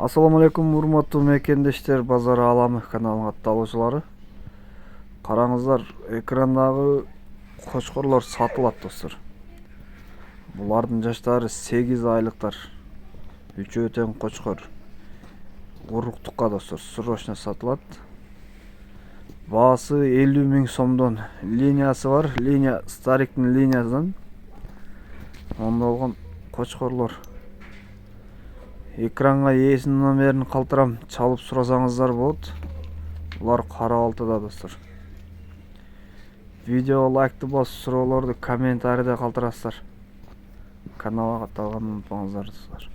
Assalamu алейкум, урматтуу мекендештер, базар аламы каналынын атталуучулары. Караңыздар, экрандагы кочкорлор сатылат достор. Булардын жаштары 8 айлыктар. Үчөө тең кочкор. Уруктукка достор, срочно сатылат. Баасы 50 000 сомдон. Линиясы бар, линия Стариктин линиясынан ондолгон кочкорлор. Экранга ээсинин номерин калтырам, чалып сурасаңыздар болот. Булар кара алтыда достор. Видео лайкты басып, суроолорду комментарийде калтырасыздар. Каналга катталганды унутпаңыздар достор.